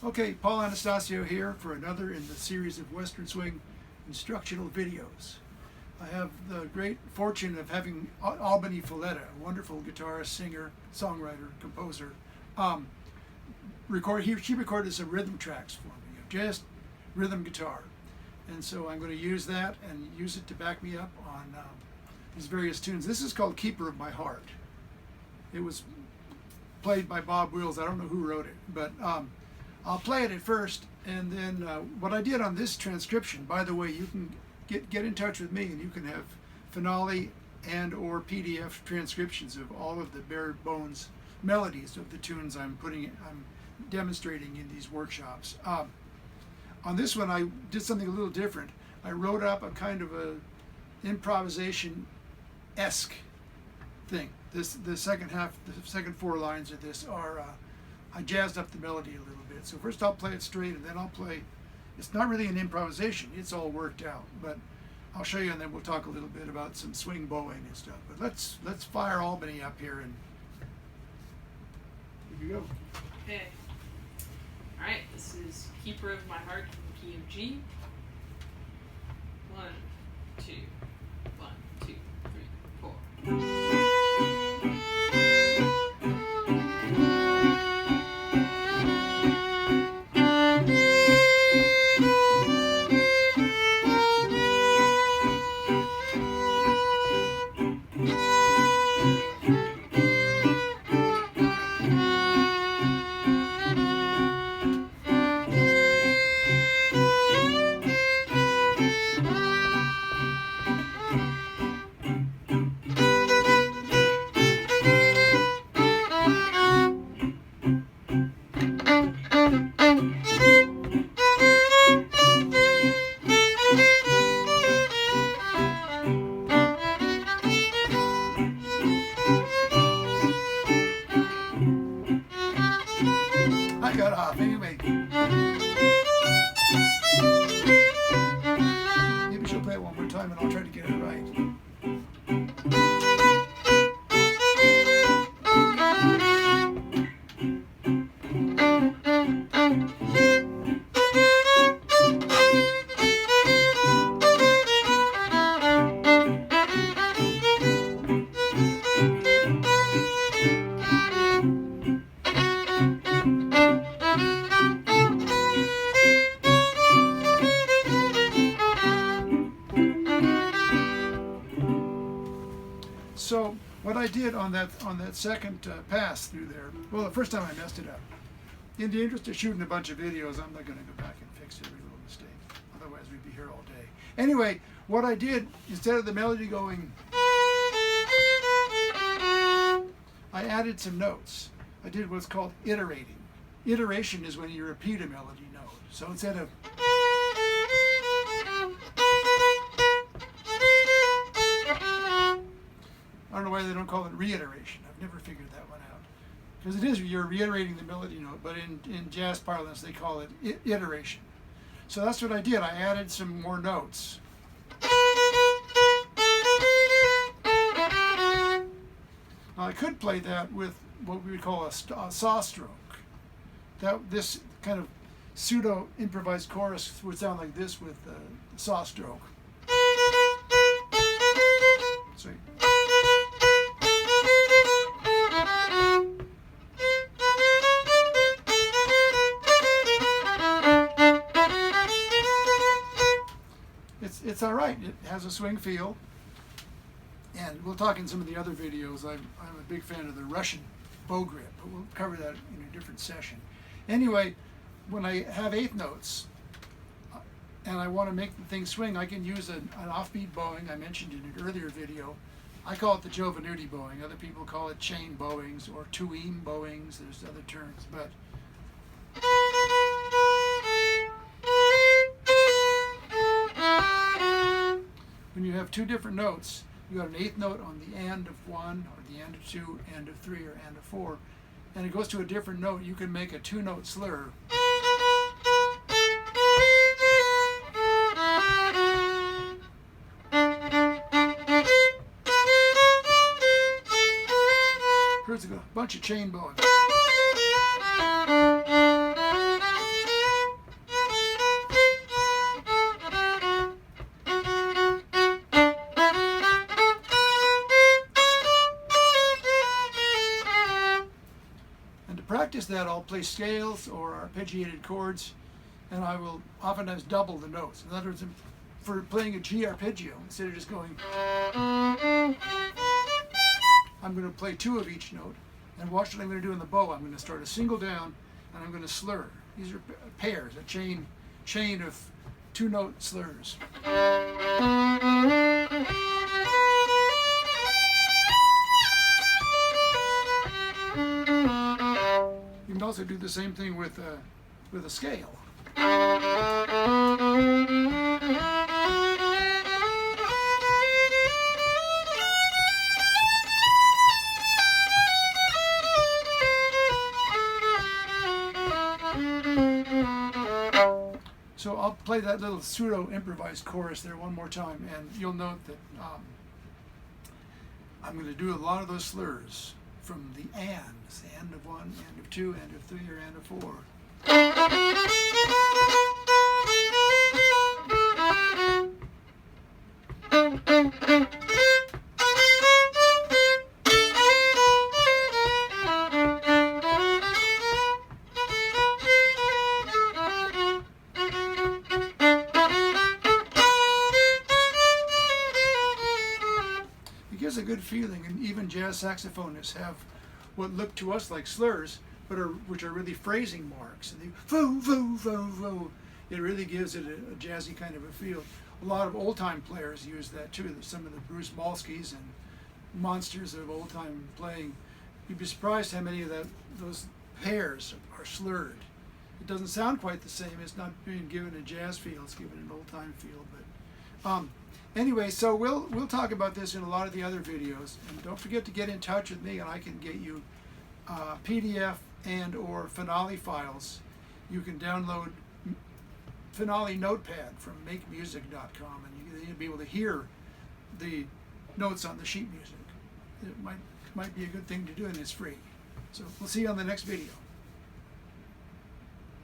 Okay, Paul Anastasio here for another in the series of Western Swing instructional videos. I have the great fortune of having Albany Folletta, a wonderful guitarist, singer, songwriter, composer. She recorded some rhythm tracks for me, of just rhythm guitar. And so I'm going to use that and use it to back me up on these various tunes. This is called Keeper of My Heart. It was played by Bob Wills. I don't know who wrote it, but I'll play it at first, and then what I did on this transcription, by the way, you can get in touch with me and you can have finale and or PDF transcriptions of all of the bare bones melodies of the tunes I'm demonstrating in these workshops. On this one I did something a little different. I wrote up a kind of a improvisation-esque thing. The second four lines of this are I jazzed up the melody a little bit. So first I'll play it straight, and then I'll play. It's not really an improvisation. It's all worked out. But I'll show you, and then we'll talk a little bit about some swing bowing and stuff. But let's fire Albany up here, and here you go. Okay. All right. This is Keeper of My Heart in the key of G. 1, 2, 1, 2, 3, 4. I got off anyway. Maybe she'll play it one more time and I'll try to get it right. So what I did on that second pass through there, well, the first time I messed it up. In the interest of shooting a bunch of videos, I'm not going to go back and fix every little mistake. Otherwise, we'd be here all day. Anyway, what I did, instead of the melody going, I added some notes. I did what's called iterating. Iteration is when you repeat a melody note. So instead of I don't know why they don't call it reiteration. I've never figured that one out. Because it is, you're reiterating the melody note, but in jazz parlance they call it iteration. So that's what I did. I added some more notes. Now I could play that with what we would call a saw stroke. This kind of pseudo improvised chorus would sound like this with the saw stroke. See? It's all right. It has a swing feel, and we'll talk in some of the other videos. I'm a big fan of the Russian bow grip, but we'll cover that in a different session. Anyway, when I have eighth notes and I want to make the thing swing, I can use an offbeat bowing. I mentioned in an earlier video. I call it the Giovannuti bowing. Other people call it chain bowings or tuim bowings. There's other terms, but when you have two different notes, you got an eighth note on the and of one, or the and of two, and of three, or and of four, and it goes to a different note. You can make a two-note slur. Here's a bunch of chain bowing. use that, I'll play scales or arpeggiated chords, and I will oftentimes double the notes. In other words, for playing a G arpeggio, instead of just going, I'm going to play 2 of each note, and watch what I'm going to do in the bow. I'm going to start a single down, and I'm going to slur. These are pairs, a chain of 2-note slurs. You can also do the same thing with a scale. So I'll play that little pseudo improvised chorus there one more time, and you'll note that I'm going to do a lot of those slurs from the ands, and of 1, and of 2, and of 3, or and of 4. It gives a good feeling, and even jazz saxophonists have what look to us like slurs, but which are really phrasing marks. And they foo foo foo foo. It really gives it a jazzy kind of a feel. A lot of old-time players use that too. Some of the Bruce Malskys and monsters of old-time playing. You'd be surprised how many of those pairs are slurred. It doesn't sound quite the same. It's not being given a jazz feel. It's given an old-time feel. But anyway, so we'll talk about this in a lot of the other videos. And don't forget to get in touch with me, and I can get you PDF and or Finale files. You can download Finale Notepad from makemusic.com, and you'll be able to hear the notes on the sheet music. It might be a good thing to do, and it's free. So we'll see you on the next video.